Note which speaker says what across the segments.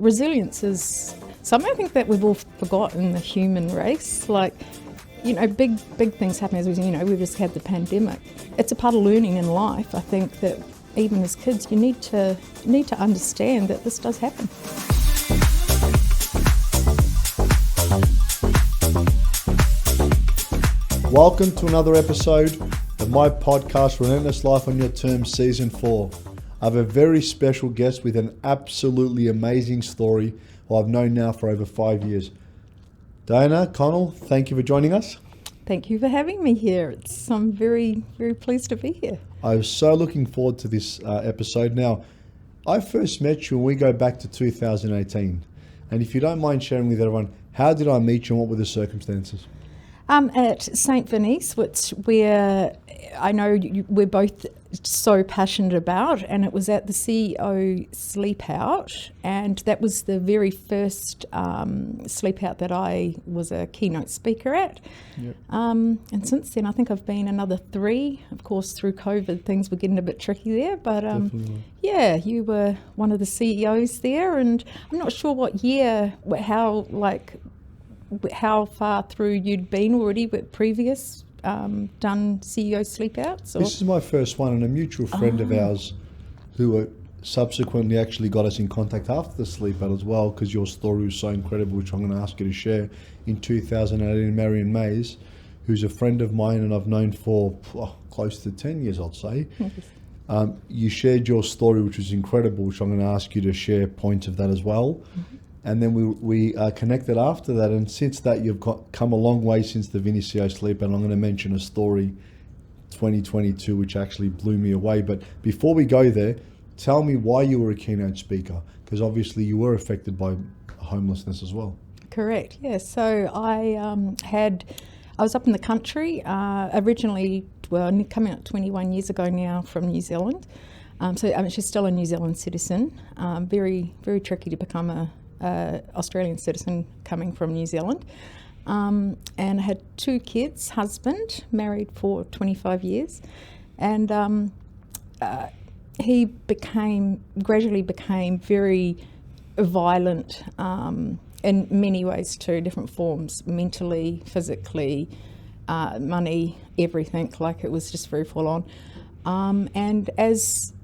Speaker 1: resilience is something I think that we've all forgotten in the human race. Like, you know, big things happen, as we've just had the pandemic. It's a part of learning in life. I think that even as kids, you need to understand that this does happen.
Speaker 2: Welcome to another episode of my podcast, Relentless Life on Your Terms, Season 4. I have a very special guest with an absolutely amazing story who I've known now for over 5 years. Diana, Connell, thank you for joining us.
Speaker 1: Thank you for having me here. I'm very, very pleased to be here.
Speaker 2: I was so looking forward to this episode. Now, I first met you when we go back to 2018. And if you don't mind sharing with everyone, how did I meet you and what were the circumstances?
Speaker 1: At St Vinnie's, which I know we're both so passionate about, and it was at the CEO sleepout, and that was the very first sleepout that I was a keynote speaker at. Yep. And since then, I think I've been another 3. Of course, through COVID, things were getting a bit tricky there, but yeah, you were one of the CEOs there, and I'm not sure what year, how far through you'd been already with previous done CEO sleepouts? Or?
Speaker 2: This is my first one, and a mutual friend of ours who subsequently actually got us in contact after the sleepout as well, because your story was so incredible, which I'm going to ask you to share. In 2018, Marion Mays, who's a friend of mine and I've known for close to 10 years, I'd say. You shared your story, which was incredible, which I'm going to ask you to share points of that as well. Mm-hmm. And then we connected after that, and since that you've come a long way since the Vinnie CEO Sleep, and I'm going to mention a story, 2022, which actually blew me away. But before we go there, tell me why you were a keynote speaker, because obviously you were affected by homelessness as well.
Speaker 1: Correct, yeah. So I was up in the country, originally, coming up 21 years ago now from New Zealand. So I'm actually still a New Zealand citizen. Very, very tricky to become a Australian citizen coming from New Zealand, and I had 2 kids, husband, married for 25 years, and he gradually became very violent in many ways too, different forms, mentally, physically, money, everything. Like, it was just very full on, and as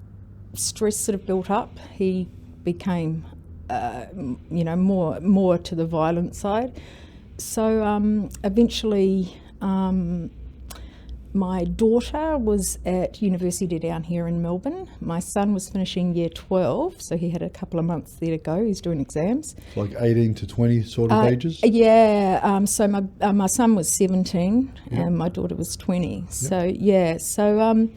Speaker 1: stress sort of built up, he became more to the violent side. So eventually my daughter was at university down here in Melbourne. My son was finishing year 12, so he had a couple of months there to go. He's doing exams.
Speaker 2: Like 18 to 20 sort of ages?
Speaker 1: Yeah, so my son was 17 and my daughter was 20. Yep. So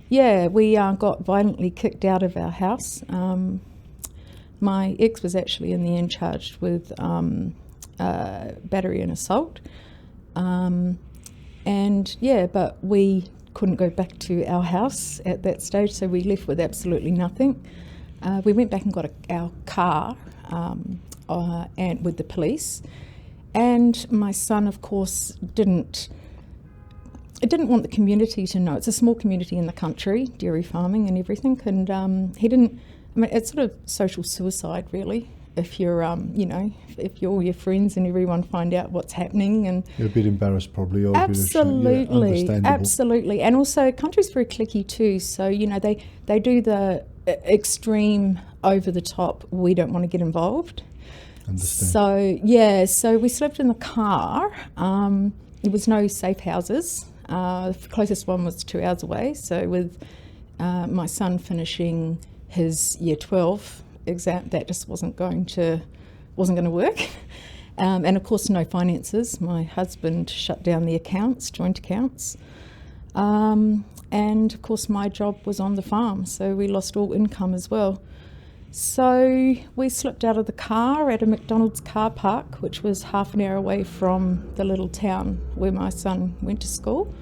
Speaker 1: we got violently kicked out of our house. My ex was actually in the end charged with battery and assault. But we couldn't go back to our house at that stage, so we left with absolutely nothing. We went back and got our car and with the police. And my son, of course, didn't want the community to know. It's a small community in the country, dairy farming and everything, and he didn't. I mean, it's sort of social suicide, really. If you're, if all your friends and everyone find out what's happening, and
Speaker 2: you're a bit embarrassed, probably, or
Speaker 1: absolutely,
Speaker 2: a bit understandable.
Speaker 1: Absolutely, and also country's very cliquey too. So they do the extreme, over the top. We don't want to get involved.
Speaker 2: Understand.
Speaker 1: So we slept in the car. There was no safe houses. The closest one was 2 hours away. So with my son finishing his year 12 exam, that just wasn't going to work, and of course no finances. My husband shut down the accounts, joint accounts, and of course my job was on the farm, so we lost all income as well. So we slipped out of the car at a McDonald's car park, which was half an hour away from the little town where my son went to school.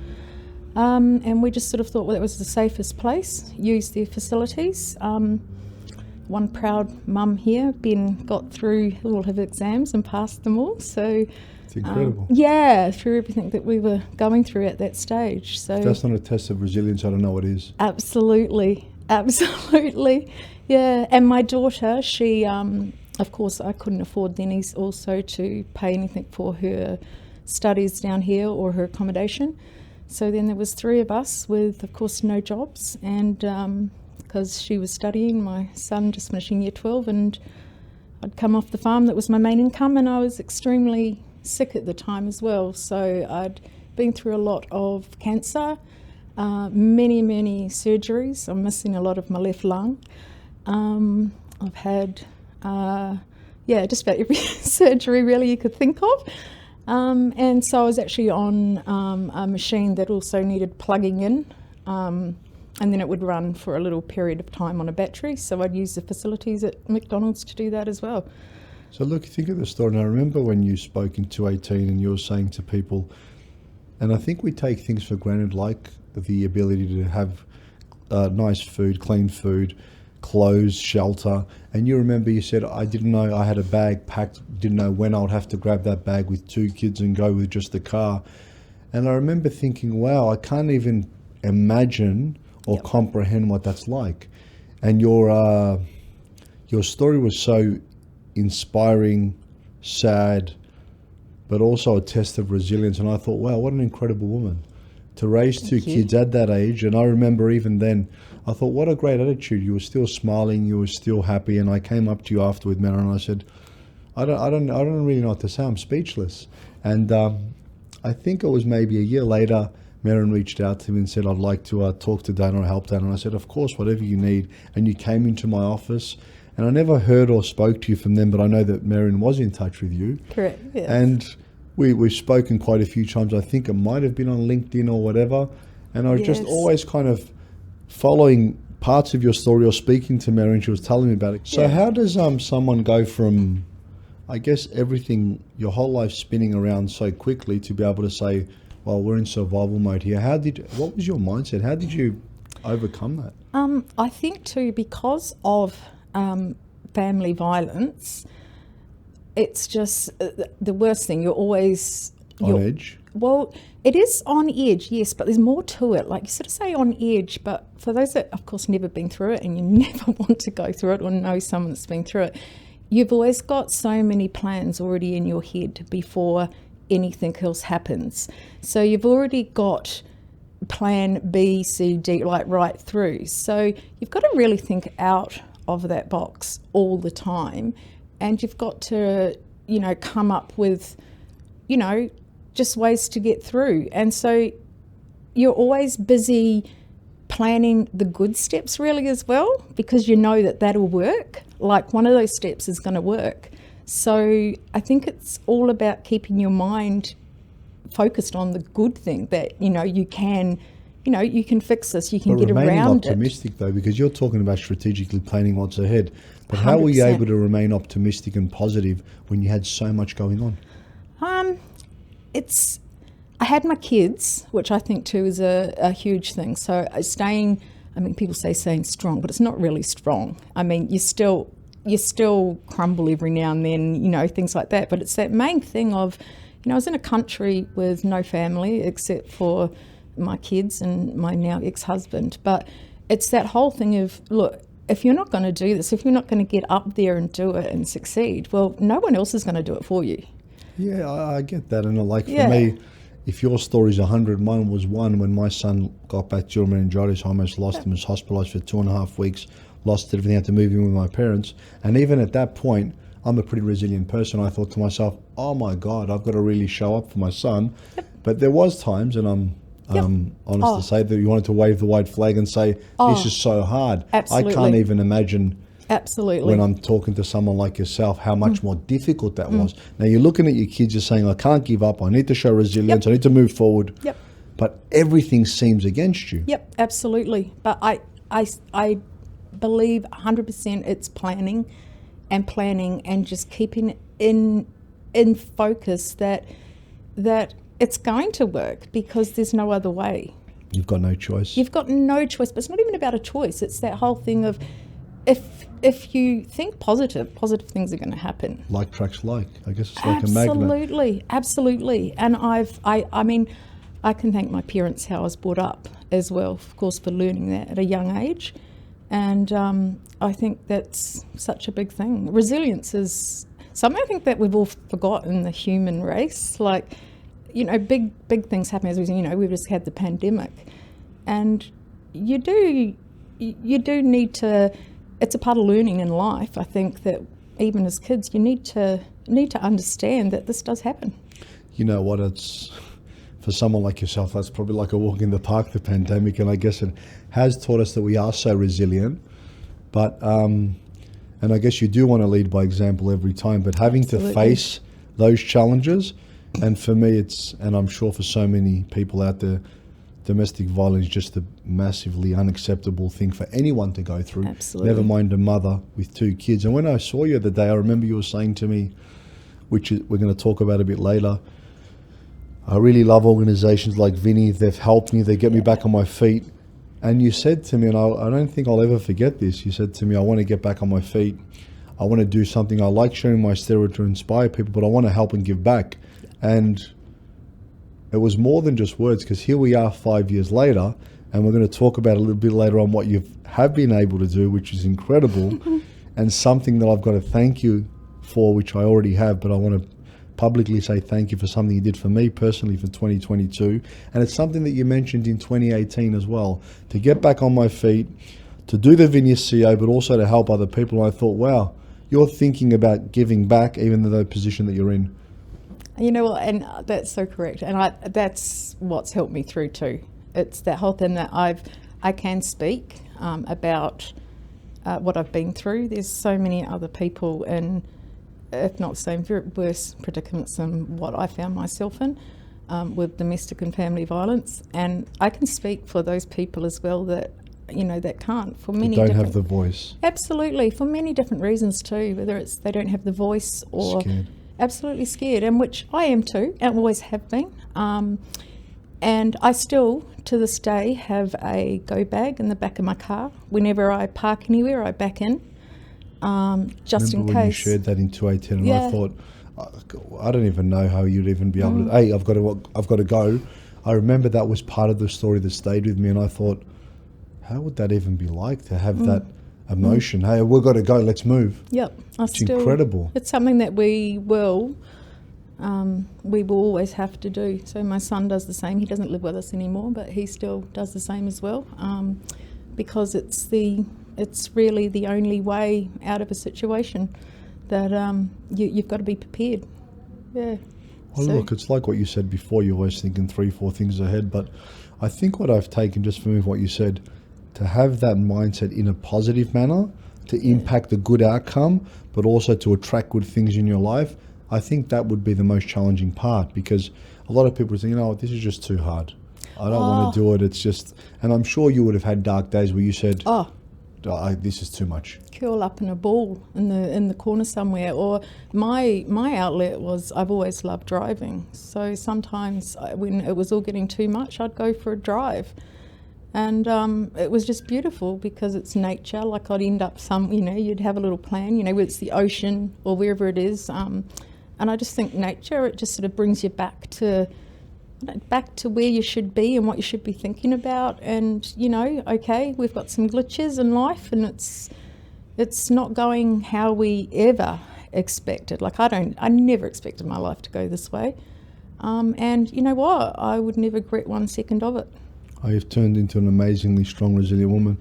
Speaker 1: And we just sort of thought, well, that was the safest place, used their facilities. One proud mum here, Ben, got through all of his exams and passed them all. So
Speaker 2: it's incredible.
Speaker 1: Through everything that we were going through at that stage. So
Speaker 2: if that's not a test of resilience, I don't know what is.
Speaker 1: Absolutely. Yeah. And my daughter, she of course, I couldn't afford then also to pay anything for her studies down here or her accommodation. So then there was 3 of us with, of course, no jobs, and because she was studying, my son just finishing year 12, and I'd come off the farm. That was my main income, and I was extremely sick at the time as well. So I'd been through a lot of cancer, many surgeries. I'm missing a lot of my left lung. I've had, just about every surgery really you could think of. And so I was actually on a machine that also needed plugging in, and then it would run for a little period of time on a battery. So I'd use the facilities at McDonald's to do that as well.
Speaker 2: So look, think of the story. And I remember when you spoke in 218 and you were saying to people, and I think we take things for granted, like the ability to have nice food, clean food, clothes, shelter. And you remember you said, I didn't know I had a bag packed, didn't know when I would have to grab that bag with 2 kids and go with just the car. And I remember thinking, wow, I can't even imagine or comprehend what that's like. And your story was so inspiring, sad, but also a test of resilience. And I thought, wow, what an incredible woman to raise 2 kids at that age. And I remember even then, I thought, what a great attitude. You were still smiling, you were still happy. And I came up to you afterward, Mara, and I said, I don't really know what to say. I'm speechless. And I think it was maybe a year later, Marin reached out to me and said, I'd like to talk to Dana or help Dana. And I said, of course, whatever you need. And you came into my office, and I never heard or spoke to you from them, but I know that Marin was in touch with you.
Speaker 1: Correct, yes.
Speaker 2: And we've spoken quite a few times. I think it might have been on LinkedIn or whatever. And I was just always kind of following parts of your story or speaking to Marin. She was telling me about it. So how does someone go from, I guess, everything, your whole life spinning around so quickly to be able to say, well, we're in survival mode here. What was your mindset? How did you overcome that?
Speaker 1: I think too, because of family violence, it's just the worst thing. You're always
Speaker 2: on edge.
Speaker 1: Well, it is on edge, yes, but there's more to it. Like you sort of say on edge, but for those that, of course, never been through it, and you never want to go through it or know someone that's been through it, you've always got so many plans already in your head before anything else happens. So you've already got plan B, C, D, like right through. So you've got to really think out of that box all the time, and you've got to, come up with, just ways to get through. And so you're always busy planning the good steps really as well, because you know that that'll work. Like one of those steps is going to work. So I think it's all about keeping your mind focused on the good thing that, you can fix this, you can get around it.
Speaker 2: Remaining optimistic though, because you're talking about strategically planning what's ahead. But how were you
Speaker 1: 100%.
Speaker 2: able to remain optimistic and positive when you had so much going on?
Speaker 1: I had my kids, which I think too is a huge thing. So people say staying strong, but it's not really strong. I mean, you still crumble every now and then, things like that. But it's that main thing of, I was in a country with no family except for my kids and my now ex-husband. But it's that whole thing of, look, if you're not going to do this, if you're not going to get up there and do it and succeed, well, no one else is going to do it for you.
Speaker 2: Yeah, I get that. And for me, if your story's 100, mine was 1. When my son got bacterial meningitis, I almost lost him. He was hospitalised for 2.5 weeks, lost everything, had to move in with my parents. And even at that point, I'm a pretty resilient person. I thought to myself, oh my God, I've got to really show up for my son. Yep. But there was times, and I'm honest to say, that you wanted to wave the white flag and say, this is so hard.
Speaker 1: Absolutely.
Speaker 2: I can't even imagine
Speaker 1: when
Speaker 2: I'm talking to someone like yourself, how much more difficult that was. Now you're looking at your kids, you're saying, I can't give up, I need to show resilience, I need to move forward.
Speaker 1: Yep.
Speaker 2: But everything seems against you.
Speaker 1: Yep, absolutely. But I believe 100% it's planning and just keeping in focus that it's going to work, because there's no other way.
Speaker 2: You've got no choice.
Speaker 1: You've got no choice, but it's not even about a choice. It's that whole thing of, if you think positive things are going to happen.
Speaker 2: Like attracts like. I guess it's like a magnet.
Speaker 1: Absolutely. And I can thank my parents how I was brought up as well, of course, for learning that at a young age. And I think that's such a big thing. Resilience is something I think that we've all forgotten in the human race. Like, big things happen, as we've just had the pandemic, and you do need to. It's a part of learning in life. I think that even as kids, you need to understand that this does happen.
Speaker 2: You know what? It's for someone like yourself, that's probably like a walk in the park, the pandemic, and I guess it has taught us that we are so resilient. But and I guess you do want to lead by example every time. But having
Speaker 1: Absolutely.
Speaker 2: to face those challenges, and for me, and I'm sure for so many people out there, domestic violence is just a massively unacceptable thing for anyone to go through.
Speaker 1: Absolutely.
Speaker 2: Never mind a mother with 2 kids. And when I saw you the other day, I remember you were saying to me, which we're going to talk about a bit later, I really love organisations like Vinnie. They've helped me. They get me back on my feet. And you said to me, and I don't think I'll ever forget this, you said to me, I want to get back on my feet. I want to do something. I like sharing my story to inspire people, but I want to help and give back. And it was more than just words, because here we are 5 years later, and we're going to talk about a little bit later on what you have been able to do, which is incredible, and something that I've got to thank you for, which I already have, but I want to publicly say thank you for something you did for me personally for 2022. And it's something that you mentioned in 2018 as well, to get back on my feet, to do the Vinnie CO, but also to help other people. And I thought, wow, you're thinking about giving back even though the position that you're in.
Speaker 1: You know what, and that's so correct. And that's what's helped me through too. It's that whole thing that I can speak about what I've been through. There's so many other people in, if not same, worse predicaments than what I found myself in with domestic and family violence. And I can speak for those people as well that, that can't, for many
Speaker 2: They don't have the voice.
Speaker 1: Absolutely, for many different reasons too, whether it's they don't have the voice or
Speaker 2: Scared.
Speaker 1: Absolutely scared, and which I am too, and always have been. And I still, to this day, have a go bag in the back of my car. Whenever I park anywhere, I back in, just in
Speaker 2: Remember
Speaker 1: case.
Speaker 2: when you shared that in 2018, and
Speaker 1: Yeah.
Speaker 2: I thought, I don't even know how you'd even be able to. Hey, I've got to go. I remember that was part of the story that stayed with me, and I thought, how would that even be like to have that emotion? Hey, we've got to go. Let's move.
Speaker 1: Yep,
Speaker 2: It's incredible.
Speaker 1: It's something that we will always have to do. So my son does the same. He doesn't live with us anymore, but he still does the same as well, because it's really the only way out of a situation that you've got to be prepared. Yeah.
Speaker 2: Well, look, it's like what you said before. You're always thinking 3-4 things ahead, but I think what I've taken just from what you said, to have that mindset in a positive manner, to impact a good outcome, but also to attract good things in your life, I think that would be the most challenging part, because a lot of people think, this is just too hard. I don't want to do it. It's just, and I'm sure you would have had dark days where you said, this is too much.
Speaker 1: Curl up in a ball in the corner somewhere. Or my outlet was, I've always loved driving. So sometimes when it was all getting too much, I'd go for a drive. And it was just beautiful because it's nature. Like I'd end up you'd have a little plan, whether it's the ocean or wherever it is. And I just think nature, it just sort of brings you back to where you should be and what you should be thinking about. And, okay, we've got some glitches in life and it's not going how we ever expected. Like I never expected my life to go this way. And you know what? I would never regret 1 second of it.
Speaker 2: I have turned into an amazingly strong, resilient woman.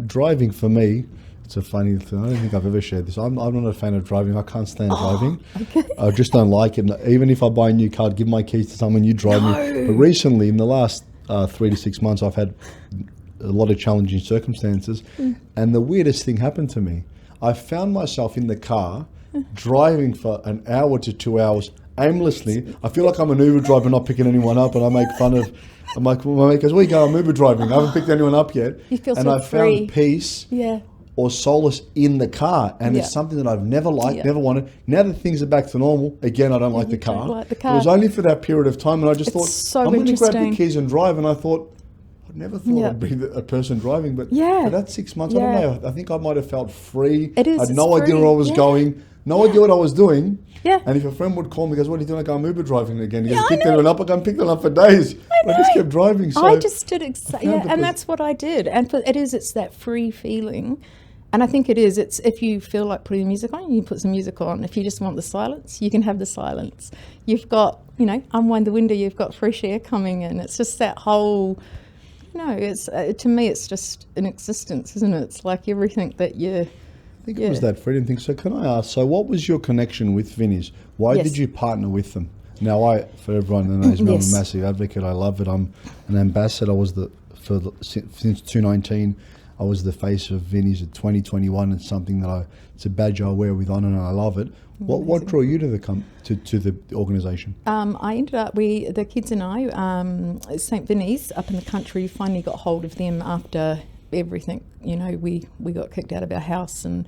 Speaker 2: Driving for me, it's a funny thing. I don't think I've ever shared this. I'm not a fan of driving. I can't stand driving.
Speaker 1: Okay.
Speaker 2: I just don't like it. Even if I buy a new car, I'd give my keys to someone, you drive me. But recently, in the last 3 to 6 months, I've had a lot of challenging circumstances. And the weirdest thing happened to me. I found myself in the car driving for an hour to 2 hours aimlessly. I feel like I'm an Uber driver not picking anyone up, and I make fun of. I'm like, my mate goes, where you go? I'm Uber driving. I haven't picked anyone up yet.
Speaker 1: You feel
Speaker 2: and
Speaker 1: so
Speaker 2: I
Speaker 1: free.
Speaker 2: found peace or solace in the car. And it's something that I've never liked, never wanted. Now that things are back to normal, again, I don't like the car.
Speaker 1: Don't like the car.
Speaker 2: It was only for that period of time. And I just
Speaker 1: It's
Speaker 2: thought,
Speaker 1: so
Speaker 2: I'm going to grab the
Speaker 1: interesting.
Speaker 2: keys and drive. And I thought, I never thought I'd be a person driving. But for that 6 months, I don't know. I think I might have felt free.
Speaker 1: It is,
Speaker 2: I had
Speaker 1: it's
Speaker 2: no idea
Speaker 1: free.
Speaker 2: where I was going. no idea what I was doing.
Speaker 1: Yeah.
Speaker 2: And if a friend would call me, goes, "What are you doing?" I go, "I'm Uber driving again." He goes,
Speaker 1: Yeah,
Speaker 2: "Pick that one up." I go, "Pick that up for days." I just kept driving. So
Speaker 1: I just did
Speaker 2: found
Speaker 1: and that's what I did. And it's that free feeling. And I think it's if you feel like putting music on, you put some music on. If you just want the silence, you can have the silence. You've got, unwind the window, you've got fresh air coming in. It's just that whole, it's to me, it's just an existence, isn't it? It's like everything that you...
Speaker 2: I think it was that freedom thing. So can I ask, what was your connection with Vinnies? Why
Speaker 1: Yes.
Speaker 2: did you partner with them? Now, for everyone that knows me, I'm a massive advocate. I love it. I'm an ambassador. I was since 2019. I was the face of Vinnies at 2021. It's something that it's a badge I wear with honour, and I love it. What drew you to the organisation?
Speaker 1: I ended up, the kids and I, St Vinnie's up in the country, finally got hold of them after everything. We got kicked out of our house and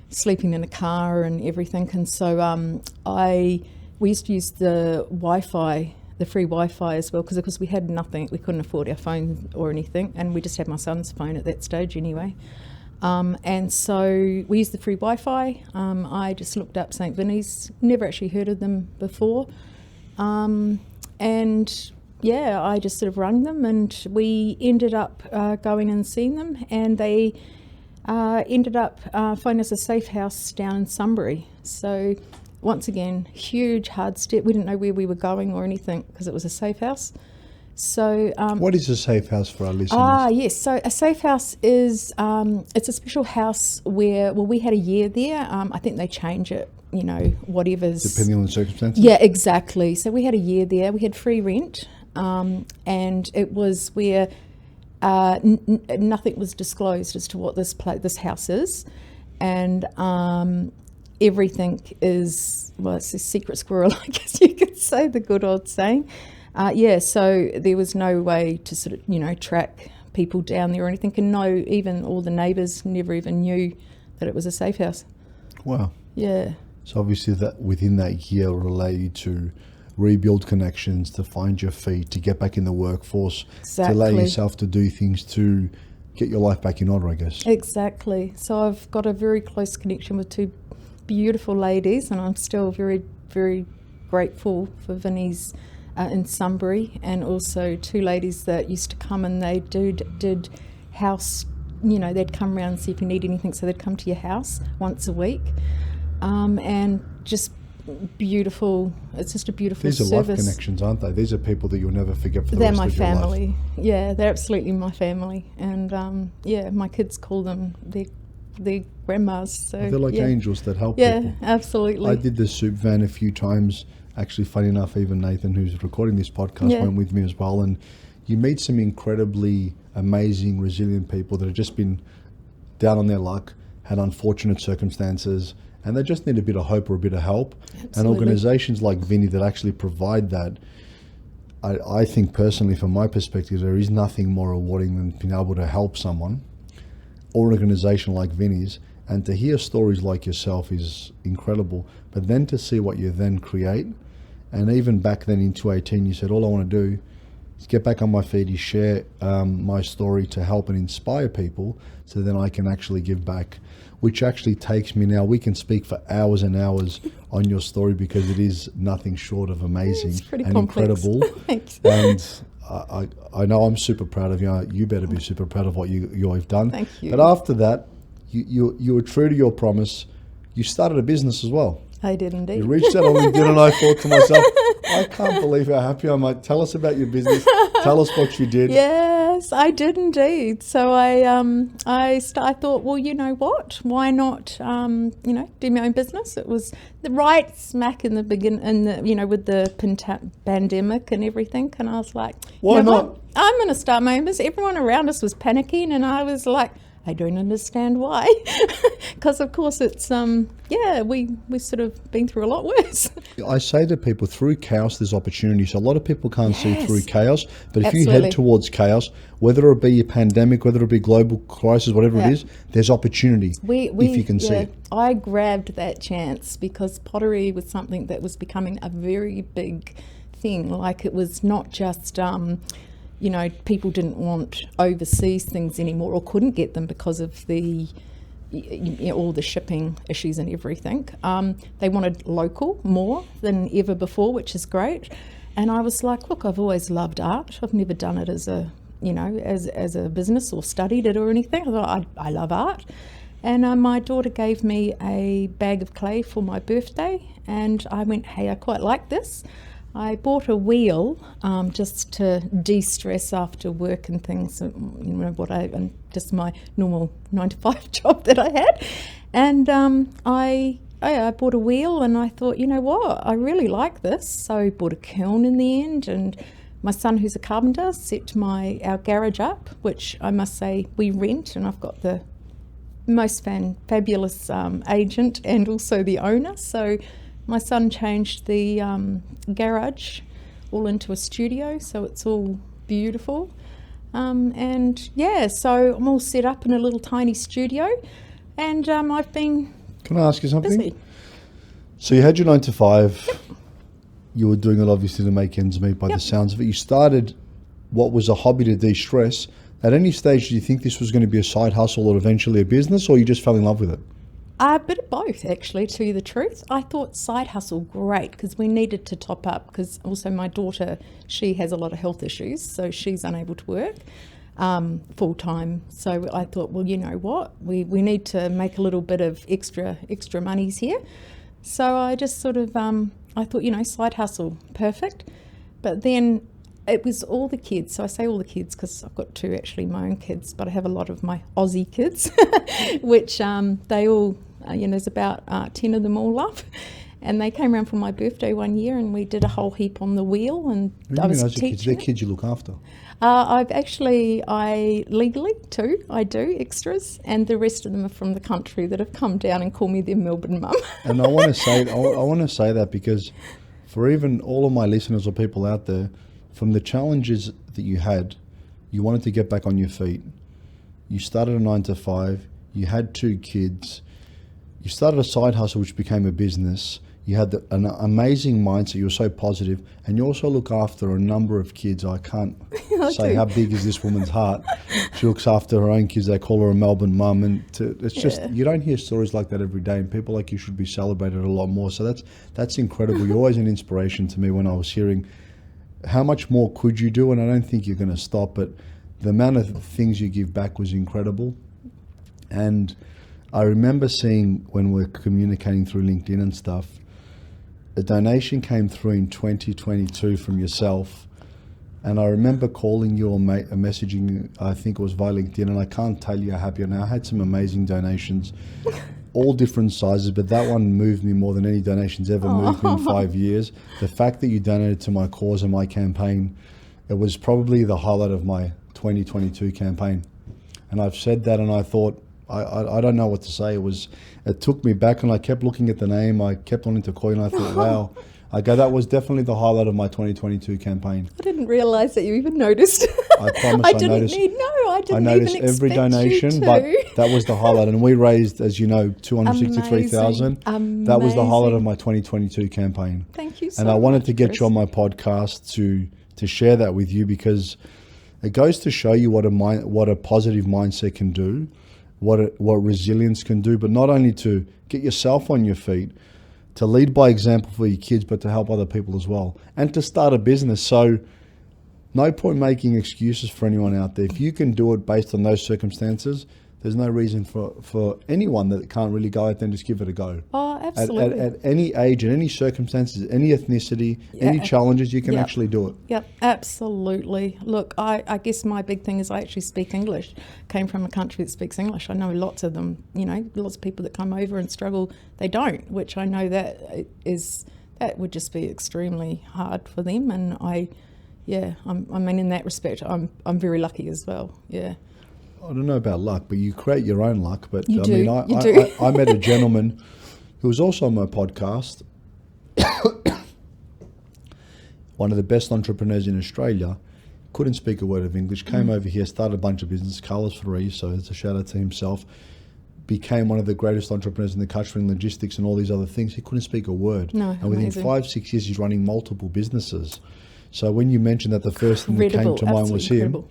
Speaker 1: sleeping in a car and everything. And so we used to use the Wi-Fi, the free Wi-Fi as well, because we had nothing. We couldn't afford our phone or anything, and we just had my son's phone at that stage anyway. And so we used the free Wi-Fi. I just looked up St Vinnie's, never actually heard of them before. And yeah, I just sort of rang them, and we ended up going and seeing them, and they ended up finding us a safe house down in Sunbury. So once again, huge hard step. We didn't know where we were going or anything because it was a safe house. So
Speaker 2: what is a safe house for our listeners?
Speaker 1: Yes. So a safe house is it's a special house where, we had a year there. I think they change it, whatever's...
Speaker 2: Depending on the circumstances?
Speaker 1: Yeah, exactly. So we had a year there. We had free rent, and it was where nothing was disclosed as to what this house is. And everything is, it's a secret squirrel, I guess you could say, the good old saying. So there was no way to sort of, track people down there or anything, and even all the neighbours never even knew that it was a safe house.
Speaker 2: Wow.
Speaker 1: Yeah.
Speaker 2: So obviously that within that year will allow you to rebuild connections, to find your feet, to get back in the workforce,
Speaker 1: Exactly.
Speaker 2: to allow yourself to do things to get your life back in order, I guess.
Speaker 1: Exactly. So I've got a very close connection with two beautiful ladies, and I'm still very, very grateful for Vinnies in Sunbury, and also two ladies that used to come, and they did house, they'd come around and see if you need anything, so they'd come to your house once a week, and just beautiful. It's just a beautiful service.
Speaker 2: These are life connections, aren't they? These are people that you'll never forget for the
Speaker 1: They're
Speaker 2: rest
Speaker 1: my
Speaker 2: of your life.
Speaker 1: family. Yeah, they're absolutely my family, and my kids call them their grandmas. So
Speaker 2: They're like angels that help people.
Speaker 1: Yeah, absolutely.
Speaker 2: I did the soup van a few times. Actually, funny enough, even Nathan, who's recording this podcast, went with me as well. And you meet some incredibly amazing, resilient people that have just been down on their luck, had unfortunate circumstances, and they just need a bit of hope or a bit of help.
Speaker 1: Absolutely.
Speaker 2: And organisations like Vinnie that actually provide that, I think personally, from my perspective, there is nothing more rewarding than being able to help someone or an organisation like Vinnie's. And to hear stories like yourself is incredible. But then to see what you then create, and even back then in 2018, you said, all I want to do is get back on my feet, is share my story to help and inspire people, so then I can actually give back, which actually takes me now. We can speak for hours and hours on your story, because it is nothing short of amazing and
Speaker 1: complex.
Speaker 2: incredible.
Speaker 1: Thanks.
Speaker 2: And I know I'm super proud of you. You better be super proud of what you've done.
Speaker 1: Thank you.
Speaker 2: But after that, you were true to your promise. You started a business as well.
Speaker 1: I did indeed.
Speaker 2: You reached out on LinkedIn, and I thought to myself, I can't believe how happy I am. Tell us about your business. Tell us what you did.
Speaker 1: Yes, I did indeed. So I thought, well, you know what? Why not, do my own business? It was the right smack in the beginning, with the pandemic and everything. And I was like,
Speaker 2: why not?
Speaker 1: What? I'm going to start my own business. Everyone around us was panicking, and I was like, I don't understand why, because of course it's we sort of been through a lot worse.
Speaker 2: I say to people, through chaos there's opportunity. So a lot of people can't see through chaos, but if
Speaker 1: Absolutely.
Speaker 2: you head towards chaos, whether it be a pandemic, whether it be global crisis, whatever it is, there's opportunity if you can see it.
Speaker 1: I grabbed that chance because pottery was something that was becoming a very big thing. Like, it was not just people didn't want overseas things anymore, or couldn't get them because of the all the shipping issues and everything. They wanted local more than ever before, which is great. And I was like, look, I've always loved art. I've never done it as a, as a business or studied it or anything. I thought I love art. And my daughter gave me a bag of clay for my birthday, and I went, hey, I quite like this. I bought a wheel just to de-stress after work and things, and just my normal 9-to-5 job that I had. And I bought a wheel, and I thought, you know what, I really like this. So I bought a kiln in the end, and my son, who's a carpenter, set our garage up, which I must say we rent, and I've got the most fabulous agent and also the owner. So my son changed the garage all into a studio, so it's all beautiful. And yeah, so I'm all set up in a little tiny studio, and I've been
Speaker 2: Can I ask you something?
Speaker 1: busy.
Speaker 2: So you had your 9-to-5.
Speaker 1: Yep.
Speaker 2: You were doing it obviously to make ends meet by the sounds of it. You started what was a hobby to de-stress. At any stage, do you think this was going to be a side hustle or eventually a business, or you just fell in love with it?
Speaker 1: A bit of both, actually, to tell you the truth. I thought side hustle great because we needed to top up, because also my daughter, she has a lot of health issues, so she's unable to work full time. So I thought, well, you know what, we need to make a little bit of extra monies here. So I just sort of, I thought, side hustle, perfect. But then it was all the kids. So I say all the kids because I've got 2 actually, my own kids, but I have a lot of my Aussie kids, which they all, there's about 10 of them all love. And they came around for my birthday one year, and we did a whole heap on the wheel, and I was teaching.
Speaker 2: Kids? They're kids you look after.
Speaker 1: I legally too, I do extras, and the rest of them are from the country that have come down and call me their Melbourne mum.
Speaker 2: And I want to say that because for even all of my listeners or people out there, from the challenges that you had, you wanted to get back on your feet. You started a 9-to-5. You had 2 kids. You started a side hustle, which became a business. You had an amazing mindset. You were so positive, and you also look after a number of kids. I can't say how big is this woman's heart. She looks after her own kids. They call her a Melbourne mum, and it's just, you don't hear stories like that every day. And people like you should be celebrated a lot more. So that's incredible. You're always an inspiration to me. When I was hearing how much more could you do, and I don't think you're going to stop. But the amount of things you give back was incredible, and I remember seeing when we're communicating through LinkedIn and stuff, a donation came through in 2022 from yourself, and I remember calling you or messaging you, I think it was via LinkedIn, and I can't tell you how happy I am. I had some amazing donations, all different sizes, but that one moved me more than any donations ever moved me in 5 years. The fact that you donated to my cause and my campaign, it was probably the highlight of my 2022 campaign. And I've said that, and I thought, I don't know what to say. It took me back, and I kept looking at the name. I kept wanting to call you, and I thought, wow. I go, that was definitely the highlight of my 2022 campaign.
Speaker 1: I didn't realise that you even noticed.
Speaker 2: I promise I noticed. I noticed every donation, but that was the highlight. And we raised, as you know, $263,000. That was the highlight of my 2022 campaign.
Speaker 1: Thank you so much.
Speaker 2: And I wanted to get you on my podcast to share that with you, because it goes to show you what a positive mindset can do. What resilience can do, but not only to get yourself on your feet, to lead by example for your kids, but to help other people as well, and to start a business. So no point making excuses for anyone out there. If you can do it based on those circumstances, there's no reason for anyone that can't really go out there and just give it a go.
Speaker 1: Oh, absolutely.
Speaker 2: At any age, in any circumstances, any ethnicity, any challenges, you can actually do it.
Speaker 1: Yep, absolutely. Look, I guess my big thing is I actually speak English. Came from a country that speaks English. I know lots of them, lots of people that come over and struggle, they don't, which I know that would just be extremely hard for them. And I mean, in that respect, I'm very lucky as well, yeah.
Speaker 2: I don't know about luck, but you create your own luck. But
Speaker 1: you
Speaker 2: I
Speaker 1: do.
Speaker 2: mean, I met a gentleman who was also on my podcast, one of the best entrepreneurs in Australia, couldn't speak a word of English, came over here, started a bunch of business, Carlos Ferri, so it's a shout out to himself, became one of the greatest entrepreneurs in the country in logistics and all these other things. He couldn't speak a word.
Speaker 1: No,
Speaker 2: and within 5-6 years, he's running multiple businesses. So when you mentioned that, the first thing that came to mind was him.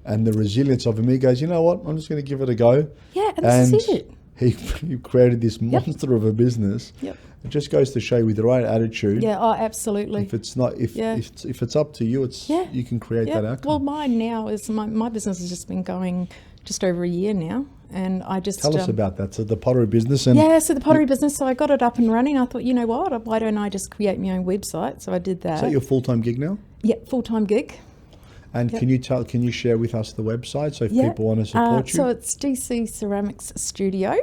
Speaker 2: And the resilience of him, he goes, you know what, I'm just going to give it a go.
Speaker 1: Yeah, and this is it.
Speaker 2: he created this monster of a business.
Speaker 1: Yep.
Speaker 2: It just goes to show you with the right attitude.
Speaker 1: Yeah. Oh, absolutely.
Speaker 2: If it's not, if it's up to you, you can create that outcome.
Speaker 1: Well, mine now is my business has just been going just over a year now, and I just
Speaker 2: tell us about that. So the pottery business, and
Speaker 1: so the pottery business. So I got it up and running. I thought, you know what? Why don't I just create my own website? So I did that.
Speaker 2: Is that your full-time gig now?
Speaker 1: Yeah, full-time gig.
Speaker 2: And can you share with us the website so if people want to support you?
Speaker 1: So it's DC Ceremics Studio.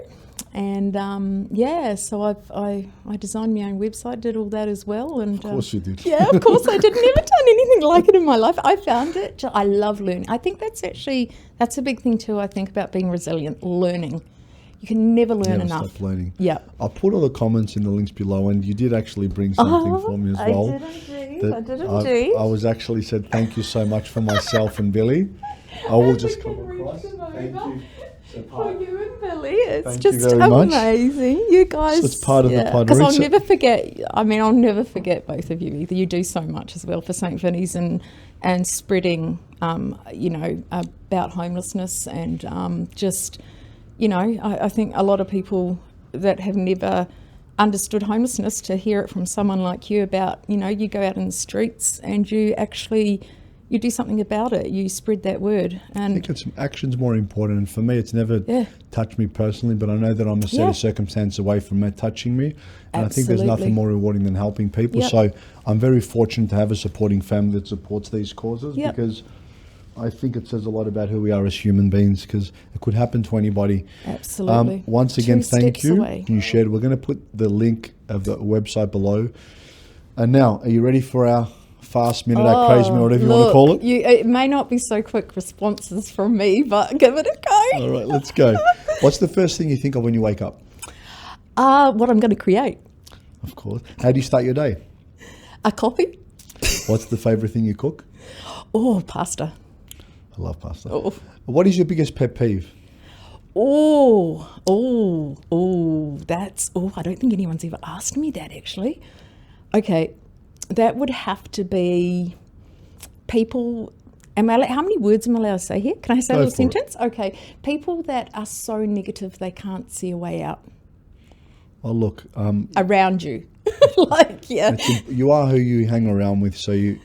Speaker 1: And so I designed my own website, did all that as well. And
Speaker 2: of course you did.
Speaker 1: Yeah, of course I did. Never done anything like it in my life. I found it. I love learning. I think that's a big thing too. I think about being resilient, learning. You can never learn enough.
Speaker 2: Stop learning.
Speaker 1: Yeah.
Speaker 2: I'll put all the comments in the links below, and you did actually bring something for me as well.
Speaker 1: I did indeed.
Speaker 2: I was actually said thank you so much for myself and Billy. I will just come across. Thank you.
Speaker 1: For you and Billy, it's
Speaker 2: Thank
Speaker 1: just
Speaker 2: you very
Speaker 1: amazing.
Speaker 2: Much.
Speaker 1: You guys,
Speaker 2: so it's part of the pottery.
Speaker 1: Because I'll never forget. I mean, I'll never forget both of you either. You do so much as well for St Vinnie's and spreading, about homelessness and just, I think a lot of people that have never understood homelessness, to hear it from someone like you about, you go out in the streets and you actually. You do something about it. You spread that word. And
Speaker 2: I think action's more important. And for me, it's never touched me personally, but I know that I'm a set of circumstance away from it touching me. And I think there's nothing more rewarding than helping people. So I'm very fortunate to have a supporting family that supports these causes because I think it says a lot about who we are as human beings, because it could happen to anybody.
Speaker 1: Absolutely.
Speaker 2: Once again, thank you. You shared. We're going to put the link of the website below. And now, are you ready for our fast minute, our crazy minute, whatever you want to call it?
Speaker 1: It may not be so quick responses from me, but give it a go.
Speaker 2: All right, let's go. What's the first thing you think of when you wake up?
Speaker 1: What I'm going to create.
Speaker 2: Of course. How do you start your day?
Speaker 1: A coffee.
Speaker 2: What's the favourite thing you cook?
Speaker 1: Oh, pasta.
Speaker 2: I love pasta.
Speaker 1: Oh.
Speaker 2: What is your biggest pet peeve?
Speaker 1: I don't think anyone's ever asked me that, actually. Okay. That would have to be people. How many words am I allowed to say here? Can I say a little sentence? Okay. People that are so negative they can't see a way out.
Speaker 2: Oh, look.
Speaker 1: Around you.
Speaker 2: You are who you hang around with, so your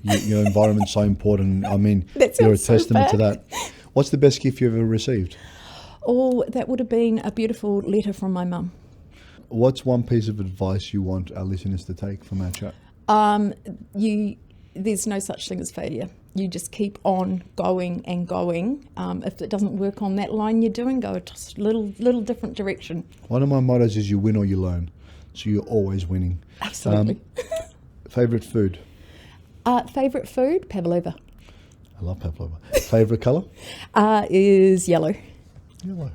Speaker 2: environment's so important. I mean, you're a testament to that. What's the best gift you've ever received?
Speaker 1: Oh, that would have been a beautiful letter from my mum.
Speaker 2: What's one piece of advice you want our listeners to take from our chat?
Speaker 1: There's no such thing as failure. You just keep on going and going. If it doesn't work on that line you're doing, go a little different direction. One
Speaker 2: of my mottos is you win or you learn. So you're always winning.
Speaker 1: Absolutely.
Speaker 2: Favourite food?
Speaker 1: Favourite food? Pavlova.
Speaker 2: I love pavlova. Favourite colour?
Speaker 1: Is yellow.
Speaker 2: Yellow.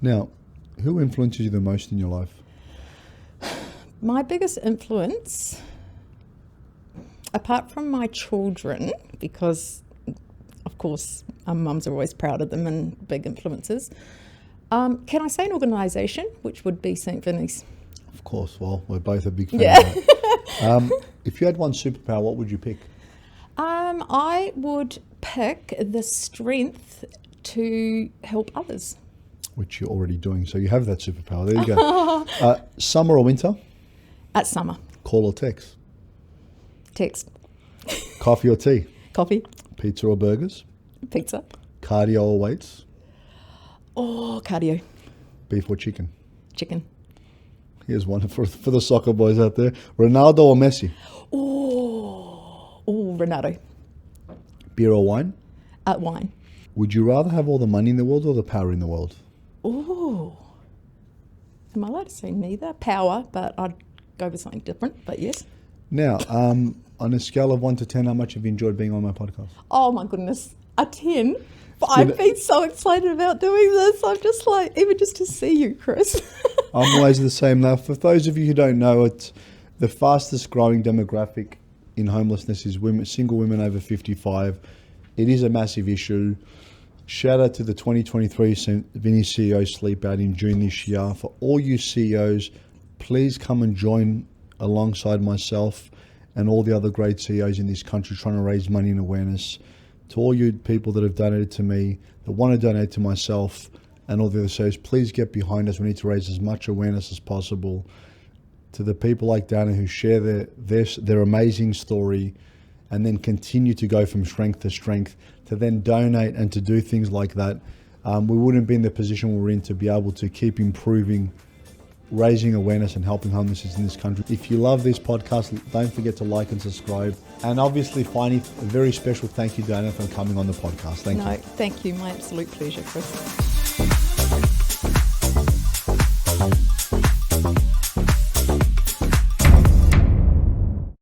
Speaker 2: Now, who influences you the most in your life?
Speaker 1: My biggest influence, apart from my children, because of course mums are always proud of them and big influences, can I say an organisation, which would be St Vinnie's?
Speaker 2: Of course. Well, we're both a big fan of that. If you had one superpower, what would you pick?
Speaker 1: I would pick the strength to help others.
Speaker 2: Which you're already doing, so you have that superpower. There you go. Summer or winter?
Speaker 1: At summer.
Speaker 2: Call or text?
Speaker 1: Text.
Speaker 2: Coffee or tea?
Speaker 1: Coffee.
Speaker 2: Pizza or burgers?
Speaker 1: Pizza.
Speaker 2: Cardio or weights?
Speaker 1: Oh, cardio.
Speaker 2: Beef or chicken?
Speaker 1: Chicken.
Speaker 2: Here's one for the soccer boys out there. Ronaldo or Messi?
Speaker 1: Oh, Ronaldo.
Speaker 2: Beer or wine?
Speaker 1: Wine.
Speaker 2: Would you rather have all the money in the world or the power in the world?
Speaker 1: Oh. Am I allowed to say neither? Power, but I'd go with something different, but yes.
Speaker 2: Now, on a scale of 1 to 10, how much have you enjoyed being on my podcast?
Speaker 1: Oh my goodness, a 10. I've been so excited about doing this. I'm just like, even just to see you, Chris.
Speaker 2: I'm always the same. Now, for those of you who don't know, it's the fastest growing demographic in homelessness is women, single women over 55. It is a massive issue. Shout out to the 2023 St Vinnie CEO Sleepout in June this year. For all you CEOs, please come and join alongside myself and all the other great CEOs in this country trying to raise money and awareness. To all you people that have donated to me, that want to donate to myself, and all the other shows, please get behind us. We need to raise as much awareness as possible. To the people like Dana who share their amazing story and then continue to go from strength to strength, to then donate and to do things like that, we wouldn't be in the position we're in to be able to keep improving, raising awareness and helping homelessness in this country. If you love this podcast, don't forget to like and subscribe. And obviously, finally, a very special thank you, Dana, for coming on the podcast. Thank you.
Speaker 1: Thank you. My absolute pleasure, Chris.